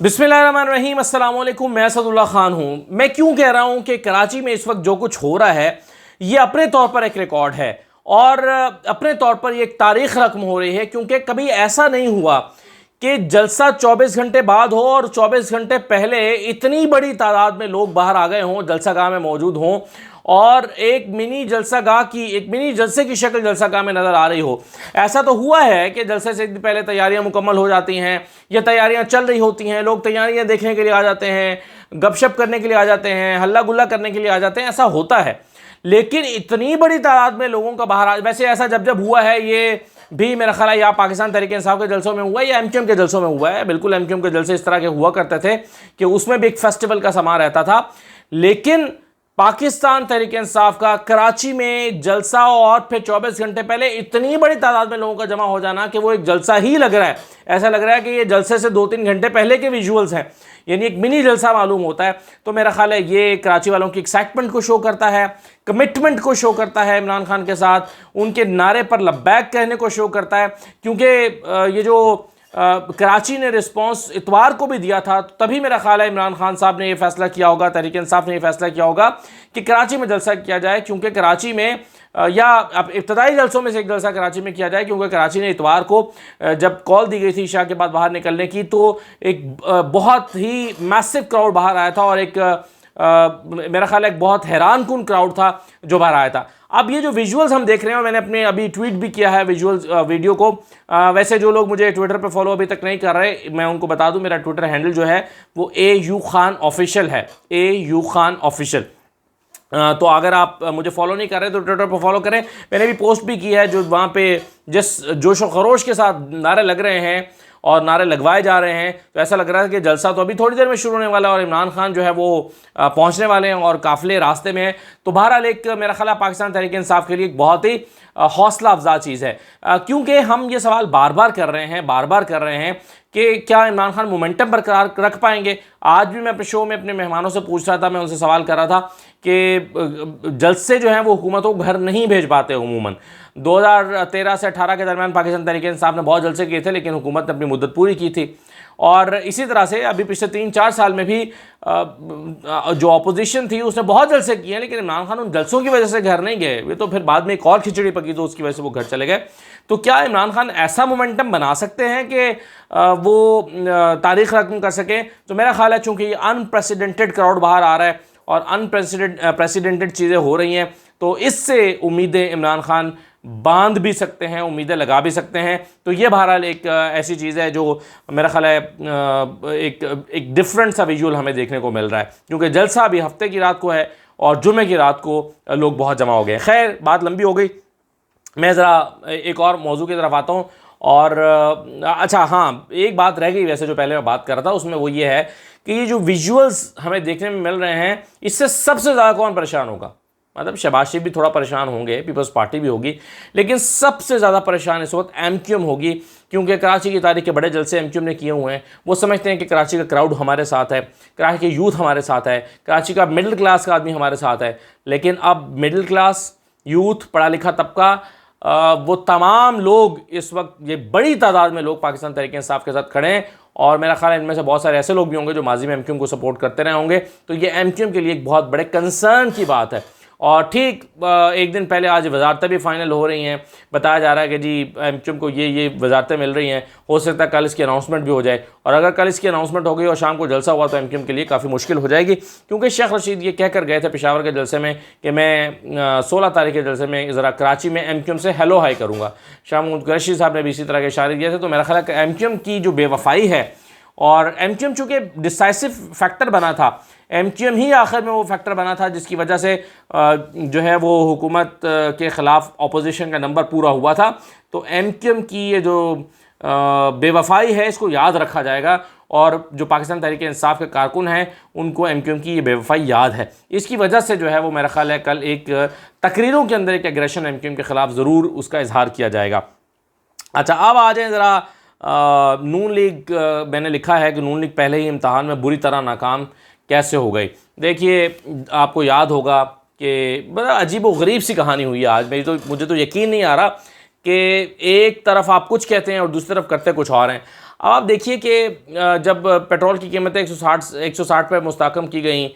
बिस्मिल्लाहिर्रहमानिर्रहीम, अस्सलाम वालेकुम। मैं असदुल्ला खान हूँ। मैं क्यों कह रहा हूँ कि कराची में इस वक्त जो कुछ हो रहा है ये अपने तौर पर एक रिकॉर्ड है और अपने तौर पर ये एक तारीख रकम हो रही है, क्योंकि कभी ऐसा नहीं हुआ कि जलसा 24 घंटे बाद हो और 24 घंटे पहले इतनी बड़ी तादाद में लोग बाहर आ गए हों, जलसागाह में मौजूद हों और एक मिनी जलसे की शक्ल जलसागाह में नज़र आ रही हो। ऐसा तो हुआ है कि जलसे से एक दिन पहले तैयारियां मुकम्मल हो जाती हैं या तैयारियां चल रही होती हैं, लोग तैयारियां देखने के लिए आ जाते हैं, गपशप करने के लिए आ जाते हैं, हल्ला गुल्ला करने के लिए आ जाते हैं, ऐसा होता है। लेकिन इतनी बड़ी तादाद में लोगों का बाहर वैसे ऐसा जब जब हुआ है, ये भी मेरा ख्याल है या पाकिस्तान तहरीक इंसाफ के जलसों में हुआ है या एमक्यूएम के जलसों में हुआ है। बिल्कुल एमक्यूएम के जलसे इस तरह के हुआ करते थे कि उसमें भी एक फेस्टिवल का समा रहता था। लेकिन पाकिस्तान तहरीक इंसाफ का कराची में जलसा और फिर 24 घंटे पहले इतनी बड़ी तादाद में लोगों का जमा हो जाना कि वो एक जलसा ही लग रहा है। ऐसा लग रहा है कि ये जलसे से 2-3 घंटे पहले के विजुअल्स हैं, यानी एक मिनी जलसा मालूम होता है। तो मेरा ख्याल है ये कराची वालों की एक्साइटमेंट को शो करता है, कमिटमेंट को शो करता है इमरान खान के साथ, उनके नारे पर लब्बैक कहने को शो करता है। क्योंकि ये जो कराची ने रिस्पांस इतवार को भी दिया था, तभी मेरा ख्याल है इमरान खान साहब ने ये फैसला किया होगा, तहरीक इंसाफ ने ये फैसला किया होगा कि कराची में जलसा किया जाए। क्योंकि कराची में या अब इब्तदाई जलसों में से एक जलसा कराची में किया जाए, क्योंकि कराची ने इतवार को जब कॉल दी गई थी ईशा के बाद बाहर निकलने की, तो एक बहुत ही मैसिव क्राउड बाहर आया था और एक मेरा ख्याल है एक बहुत हैरान कुन क्राउड था जो बाहर आया था। अब ये जो विजुअल्स हम देख रहे हैं, और मैंने अपने अभी ट्वीट भी किया है विजुअल्स वीडियो को। वैसे जो लोग मुझे ट्विटर पे फॉलो अभी तक नहीं कर रहे, मैं उनको बता दूं मेरा ट्विटर हैंडल जो है वो AU खान ऑफिशियल है, AU खान ऑफिशियल। तो अगर आप मुझे फॉलो नहीं कर रहे तो ट्विटर पर फॉलो करें। मैंने भी पोस्ट भी की है, जो वहाँ पे जिस जोश व खरोश के साथ नारे लग रहे हैं और नारे लगवाए जा रहे हैं, तो ऐसा लग रहा है कि जलसा तो अभी थोड़ी देर में शुरू होने वाला है और इमरान खान जो है वो पहुंचने वाले हैं और काफ़िले रास्ते में हैं। तो बहरहाल एक मेरा ख्याल है पाकिस्तान तहरीक इंसाफ के लिए एक बहुत ही हौसला अफजा चीज़ है, क्योंकि हम ये सवाल बार बार कर रहे हैं कि क्या इमरान खान मोमेंटम बरकरार रख पाएंगे। आज भी मैं अपने शो में अपने मेहमानों से पूछ रहा था, मैं उनसे सवाल कर रहा था कि जलसे जो हैं वो हुकूमतों को घर नहीं भेज पाते अमूमन। 2013 से 18 के दरमियान पाकिस्तान तहरीक इंसाफ ने बहुत जलसे किए थे, लेकिन हुकूमत ने अपनी मुद्दत पूरी की थी। और इसी तरह से अभी पिछले 3-4 साल में भी जो अपोजिशन थी उसने बहुत जलसे किए हैं, लेकिन इमरान खान उन जलसों की वजह से घर नहीं गए। वे तो फिर बाद में एक और खिचड़ी पकी तो उसकी वजह से वो घर चले गए। तो क्या इमरान खान ऐसा मोमेंटम बना सकते हैं कि वो तारीख रकम कर सकें? तो मेरा ख्याल है चूँकि ये अनप्रेसिडेंटेड क्राउड बाहर आ रहा है और अनप्रेसिडेंटेड चीज़ें हो रही हैं, तो इससे उम्मीदें इमरान खान बांध भी सकते हैं, उम्मीदें लगा भी सकते हैं। तो ये बहरहाल एक ऐसी चीज़ है जो मेरा ख्याल है एक डिफरेंट सा विजुअल हमें देखने को मिल रहा है, क्योंकि जलसा अभी हफ्ते की रात को है और जुमे की रात को लोग बहुत जमा हो गए। खैर, बात लंबी हो गई, मैं ज़रा एक और मौजू की तरफ आता हूँ। और अच्छा हाँ, एक बात रह गई वैसे जो पहले मैं बात कर रहा था, उसमें वो ये है कि ये जो विजुअल्स हमें देखने में मिल रहे हैं, इससे सबसे ज़्यादा कौन परेशान होगा? मतलब शहबाज शरीफ भी थोड़ा परेशान होंगे, पीपल्स पार्टी भी होगी, लेकिन सबसे ज़्यादा परेशान इस वक्त एमक्यूएम होगी, क्योंकि कराची की तारीख के बड़े जलसे एमक्यूएम ने किए हुए हैं। वो समझते हैं कि कराची का क्राउड हमारे साथ है, कराची के यूथ हमारे साथ है, कराची का मिडिल क्लास का आदमी हमारे साथ है। लेकिन अब मिडिल क्लास, यूथ, पढ़ा लिखा तबका, वो तमाम लोग इस वक्त ये बड़ी तादाद में लोग पाकिस्तान तहरीक इंसाफ के साथ खड़े हैं। और मेरा ख्याल है इनमें से बहुत सारे ऐसे लोग भी होंगे जो माजी में एमक्यूएम को सपोर्ट करते रहे होंगे। तो ये एमक्यूएम के लिए एक बहुत बड़े कंसर्न की बात है। और ठीक एक दिन पहले आज वजारतें भी फाइनल हो रही हैं। बताया जा रहा है कि जी एमक्यूएम को ये वजारतें मिल रही हैं, हो सकता है कल इसकी अनाउंसमेंट भी हो जाए। और अगर कल इसकी अनाउंसमेंट हो गई और शाम को जलसा हुआ तो एमक्यूएम के लिए काफ़ी मुश्किल हो जाएगी, क्योंकि शेख रशीद ये कह कर गए थे पेशावर के जलसे में कि मैं 16 तारीख के जलसे में ज़रा कराची में एमक्यूएम से हेलो हाई करूँगा। शाह महमूद कुरैशी साहब ने भी इसी तरह के इशारे दिए थे। तो मेरा ख्याल है कि एमक्यूएम की जो बेवफाई है, और एमक्यूएम चूँकि डिसाइसिव फैक्टर बना था, एमक्यूएम ही आखिर में वो फैक्टर बना था जिसकी वजह से जो है वो हुकूमत के ख़िलाफ़ अपोजिशन का नंबर पूरा हुआ था। तो एमक्यूएम की ये जो बेवफाई है इसको याद रखा जाएगा, और जो पाकिस्तान तहरीक इंसाफ के कारकुन हैं उनको एमक्यूएम की ये बेवफाई याद है। इसकी वजह से जो है वो मेरा ख्याल है कल एक तकरीरों के अंदर एक एग्रेशन एमक्यूएम के ख़िलाफ़ ज़रूर उसका इजहार किया जाएगा। अच्छा, अब आ जाएँ ज़रा नून लीग। मैंने लिखा है कि नून लीग पहले ही इम्तहान में बुरी तरह नाकाम कैसे हो गई। देखिए, आपको याद होगा कि बड़ा अजीब व गरीब सी कहानी हुई है आज। मुझे तो यकीन नहीं आ रहा कि एक तरफ आप कुछ कहते हैं और दूसरी तरफ करते कुछ और हैं। अब आप देखिए कि जब पेट्रोल की कीमतें 160 पे मुस्तकम की गई,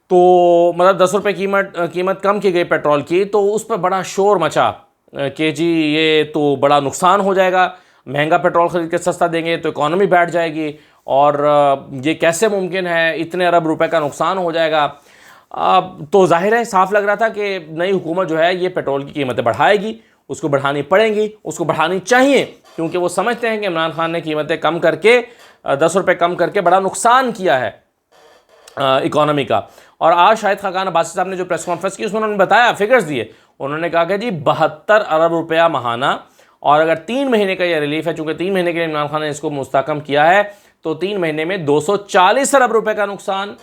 तो मतलब 10 रुपये कीमत कम की गई पेट्रोल की, तो उस पर बड़ा शोर मचा कि जी ये तो बड़ा नुकसान हो जाएगा, महंगा पेट्रोल ख़रीद के सस्ता देंगे तो इकॉनमी बैठ जाएगी, और ये कैसे मुमकिन है, इतने अरब रुपए का नुकसान हो जाएगा। तो जाहिर है, साफ लग रहा था कि नई हुकूमत जो है ये पेट्रोल की कीमतें बढ़ाएगी, उसको बढ़ानी पड़ेंगी, उसको बढ़ानी चाहिए, क्योंकि वो समझते हैं कि इमरान खान ने कीमतें कम करके 10 रुपये कम करके बड़ा नुकसान किया है इकॉनमी का। और आज शाहिद खाकान अब्बासी साहब ने जो प्रेस कॉन्फ्रेंस की उसमें उन्होंने बताया, फिगर्स दिए। उन्होंने कहा कि जी 72 अरब रुपया महाना, और अगर 3 महीने का ये रिलीफ है, चूंकि 3 महीने के लिए इमरान खान ने इसको मुस्तकम किया है, तो 3 महीने में 240 अरब रुपए का नुकसान।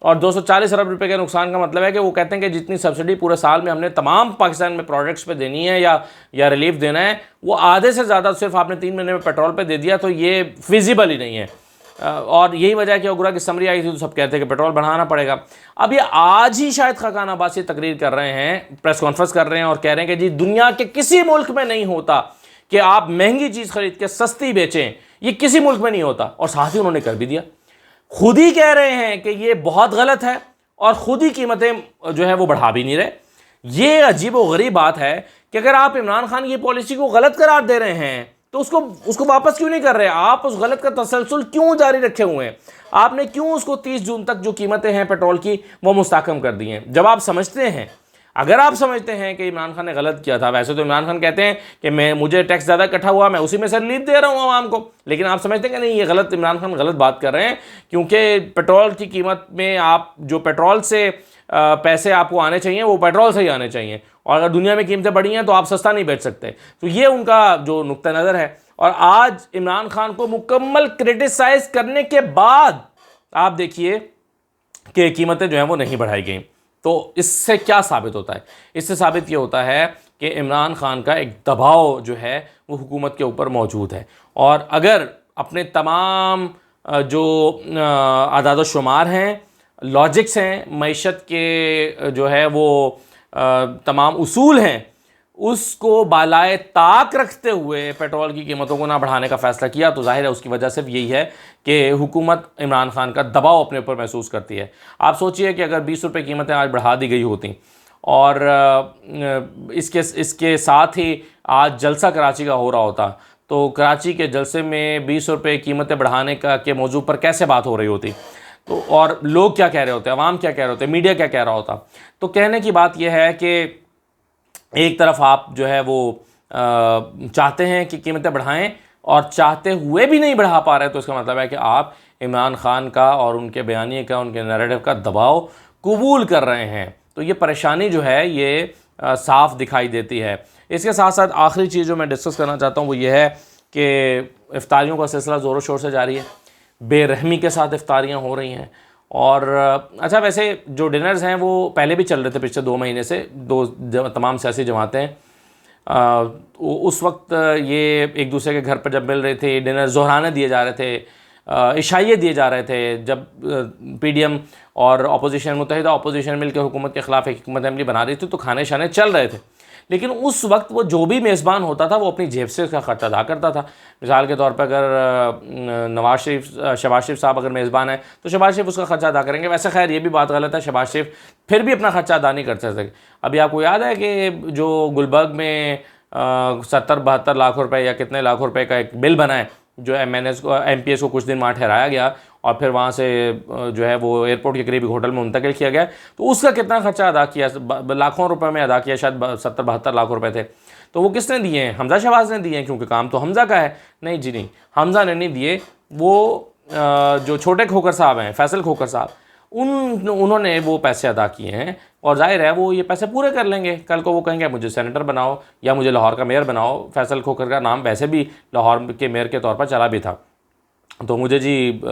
और 240 अरब रुपए के नुकसान का मतलब है कि वो कहते हैं कि जितनी सब्सिडी पूरे साल में हमने तमाम पाकिस्तान में प्रोडक्ट्स पे देनी है या रिलीफ देना है, वो आधे से ज़्यादा सिर्फ आपने 3 महीने में पेट्रोल पे दे दिया, तो ये फिजिबल ही नहीं है। और यही वजह है कि उगरा की समरी आई थी तो सब कहते हैं कि पेट्रोल बढ़ाना पड़ेगा। अब ये आज ही शायद खाकान अब्बासी तकरीर कर रहे हैं, प्रेस कॉन्फ्रेंस कर रहे हैं और कह रहे हैं कि जी दुनिया के किसी मुल्क में नहीं होता कि आप महंगी चीज़ खरीद के सस्ती बेचें, ये किसी मुल्क में नहीं होता। और साथ ही उन्होंने कर भी दिया, खुद ही कह रहे हैं कि ये बहुत गलत है और खुद ही कीमतें जो है वो बढ़ा भी नहीं रहे। ये अजीब व गरीब बात है कि अगर आप इमरान खान की पॉलिसी को गलत करार दे रहे हैं तो उसको वापस क्यों नहीं कर रहे? आप उस गलत का तसलसल क्यों जारी रखे हुए हैं? आपने क्यों उसको 30 जून तक जो कीमतें हैं पेट्रोल की वो मुस्तकम कर दी हैं? जब आप समझते हैं, अगर आप समझते हैं कि इमरान खान ने गलत किया था, वैसे तो इमरान खान कहते हैं कि मुझे टैक्स ज़्यादा इकट्ठा हुआ, मैं उसी में से रिलीफ दे रहा हूँ आवाम को, लेकिन आप समझते हैं कि नहीं, ये गलत, इमरान खान गलत बात कर रहे हैं, क्योंकि पेट्रोल की कीमत में आप जो पेट्रोल से पैसे आपको आने चाहिए वो पेट्रोल से ही आने चाहिए, और अगर दुनिया में कीमतें बढ़ी हैं तो आप सस्ता नहीं बेच सकते। तो ये उनका जो नुक्ता नज़र है। और आज इमरान खान को मुकम्मल क्रिटिसाइज करने के बाद आप देखिए कि कीमतें जो हैं वो नहीं बढ़ाई गई। तो इससे क्या साबित होता है? इससे साबित ये होता है कि इमरान खान का एक दबाव जो है वो हुकूमत के ऊपर मौजूद है, और अगर अपने तमाम जो आदाद शुमार हैं, लॉजिक्स हैं, मईशत के जो है वो तमाम उसूल हैं, उसको बालाए ताक रखते हुए पेट्रोल की कीमतों को ना बढ़ाने का फ़ैसला किया, तो जाहिर है उसकी वजह सिर्फ यही है कि हुकूमत इमरान खान का दबाव अपने ऊपर महसूस करती है। आप सोचिए कि अगर 20 रुपये कीमतें आज बढ़ा दी गई होती, और इसके साथ ही आज जलसा कराची का हो रहा होता, तो कराची के जलसे में 20 रुपये कीमतें बढ़ाने के मौजू पर कैसे बात हो रही होती, तो और लोग क्या कह रहे होते, अवाम क्या कह रहे होते, मीडिया क्या कह रहा होता। तो कहने की बात यह है कि एक तरफ आप जो है वो चाहते हैं कि कीमतें बढ़ाएं, और चाहते हुए भी नहीं बढ़ा पा रहे, तो इसका मतलब है कि आप इमरान खान का और उनके बयानिए का, उनके नैरेटिव का दबाव कबूल कर रहे हैं। तो ये परेशानी जो है ये साफ दिखाई देती है। इसके साथ साथ आखिरी चीज़ जो मैं डिस्कस करना चाहता हूँ वो ये है कि इफ्तारियों का सिलसिला ज़ोरों शोर से जारी है, बेरहमी के साथ इफ्तारियाँ हो रही हैं। और अच्छा, वैसे जो डिनर्स हैं वो पहले भी चल रहे थे पिछले 2 महीने से, तमाम सियासी जमातें उस वक्त ये एक दूसरे के घर पर जब मिल रहे थे, डिनर ज़ोहराने दिए जा रहे थे, इशाइये दिए जा रहे थे, जब पीडीएम और अपोजिशन, मुत्तहिदा अपोजिशन मिलकर हुकूमत के ख़िलाफ़ एक हुकूमत अमली बना रही थी, तो खाने शाने चल रहे थे। लेकिन उस वक्त वो जो भी मेज़बान होता था वो अपनी जेब से उसका ख़र्चा अदा करता था। मिसाल के तौर पर अगर शहबाज शरीफ साहब अगर मेज़बान है तो शहबाज शरीफ उसका ख़र्चा अदा करेंगे। वैसे खैर ये भी बात गलत है, शहबाज शरीफ फिर भी अपना ख़र्चा अदा नहीं कर सकते। अभी आपको याद है कि जो गुलबर्ग में 70-72 लाख रुपए या कितने लाख रुपए का एक बिल बना है, जो MPS को कुछ दिन वहाँ ठहराया गया और फिर वहाँ से जो है वो एयरपोर्ट के करीब होटल में मुंतकिल किया गया, तो उसका कितना खर्चा अदा किया, लाखों रुपए में अदा किया, शायद 70-72 लाख रुपए थे। तो वो किसने दिए हैं? हमजा शहबाज ने दिए हैं, क्योंकि काम तो हमजा का है। नहीं जी नहीं, हमजा ने नहीं दिए, वो जो छोटे खोकर साहब हैं, फैसल खोकर साहब, उन्होंने वो पैसे अदा किए हैं, और जाहिर है वो ये पैसे पूरे कर लेंगे। कल को वो कहेंगे मुझे सेनेटर बनाओ या मुझे लाहौर का मेयर बनाओ। फैसल खोकर का नाम वैसे भी लाहौर के मेयर के तौर पर चला भी था, तो मुझे जी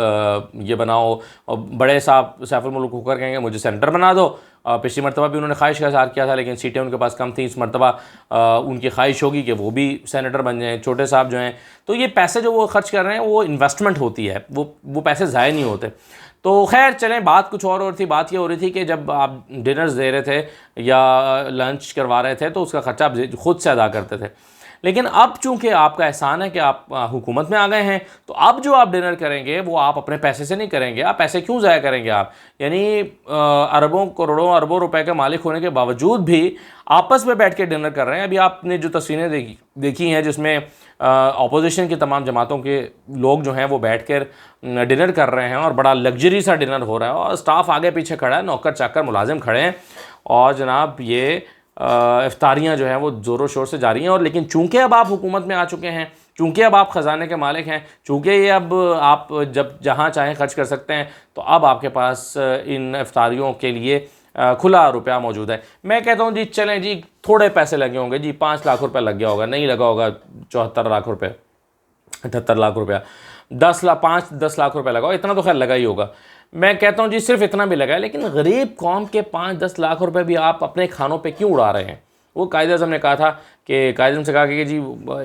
ये बनाओ। और बड़े साहब सैफुल मुल्क खोकर कहेंगे मुझे सेनेटर बना दो। पिछली मरतबा भी उन्होंने ख्वाहिश का इज़हार किया था, लेकिन सीटें उनके पास कम थी। इस मरतबा उनकी ख्वाहिश होगी कि वो भी सेनेटर बन जाएँ। छोटे साहब जो हैं, तो ये पैसे जो वो खर्च कर रहे हैं वो इन्वेस्टमेंट होती है, वो पैसे ज़ाया नहीं होते। तो खैर चलें, बात कुछ और थी। बात ये हो रही थी कि जब आप डिनर्स दे रहे थे या लंच करवा रहे थे तो उसका ख़र्चा आप खुद से अदा करते थे, लेकिन अब चूंकि आपका एहसान है कि आप हुकूमत में आ गए हैं, तो अब जो आप डिनर करेंगे वो आप अपने पैसे से नहीं करेंगे। आप पैसे क्यों ज़ाया करेंगे आप? यानी अरबों करोड़ों अरबों रुपए के मालिक होने के बावजूद भी आपस में बैठ के डिनर कर रहे हैं। अभी आपने जो तस्वीरें देखी हैं जिसमें अपोजिशन की तमाम जमातों के लोग जो हैं वो बैठ कर डिनर कर रहे हैं और बड़ा लग्जरी सा डिनर हो रहा है और स्टाफ आगे पीछे खड़ा है, नौकर चाकर मुलाजिम खड़े हैं और जनाब ये इफ्तारियाँ जो हैं वो ज़ोरों शोर से जारी हैं। और लेकिन चूंकि अब आप हुकूमत में आ चुके हैं, चूंकि अब आप ख़जाने के मालिक हैं, चूंकि ये अब आप जब जहाँ चाहें खर्च कर सकते हैं, तो अब आपके पास इन इफ्तारियों के लिए खुला रुपया मौजूद है। मैं कहता हूँ जी चलें जी, थोड़े पैसे लगे होंगे जी, 5 लाख रुपये लग गया होगा, नहीं लगा होगा 74 लाख रुपये, 78 लाख रुपया, 5-10 लाख रुपये लगा, इतना तो खैर लगा ही होगा। मैं कहता हूँ जी सिर्फ इतना भी लगा है, लेकिन गरीब कौम के 5-10 लाख रुपए भी आप अपने खानों पे क्यों उड़ा रहे हैं? वो कायदे आज़म ने कहा था कि कायदे आज़म से कहा कि जी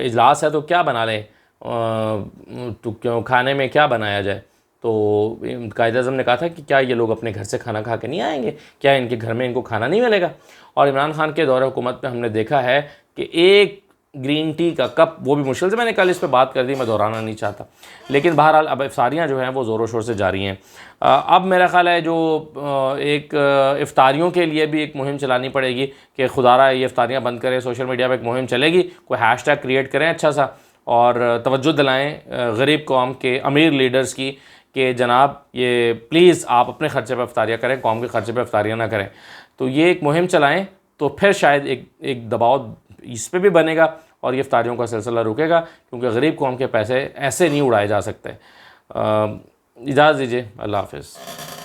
इजलास है तो क्या बना लें, तो क्यों खाने में क्या बनाया जाए? तो कायदे आज़म ने कहा था कि क्या ये लोग अपने घर से खाना खा के नहीं आएंगे, क्या इनके घर में इनको खाना नहीं मिलेगा? और इमरान खान के दौरे हुकूमत में हमने देखा है कि एक ग्रीन टी का कप, वो भी मुश्किल से, मैंने कल इस पे बात कर दी, मैं दोहराना नहीं चाहता, लेकिन बहरहाल अब इफ्तारियाँ जो हैं वो ज़ोरों शोर से जारी हैं। अब मेरा ख़्याल है जो एक इफ्तारियों के लिए भी एक मुहिम चलानी पड़ेगी कि खुदारा ये इफ्तारियाँ बंद करें। सोशल मीडिया पर एक मुहिम चलेगी, कोई हैशटैग क्रिएट करें अच्छा सा और तवज्जो दिलाएँ गरीब कौम के अमीर लीडर्स की कि जनाब ये प्लीज़ आप अपने ख़र्चे पर इफ्तारियाँ करें, कौम के ख़र्चे पर इफ्तारियाँ ना करें। तो ये एक मुहिम चलाएँ तो फिर शायद एक दबाव इस पे भी बनेगा और ये इफ्तारियों का सिलसिला रुकेगा, क्योंकि गरीब कौम के पैसे ऐसे नहीं उड़ाए जा सकते। इजाज़त दीजिए, अल्लाह हाफ़िज़।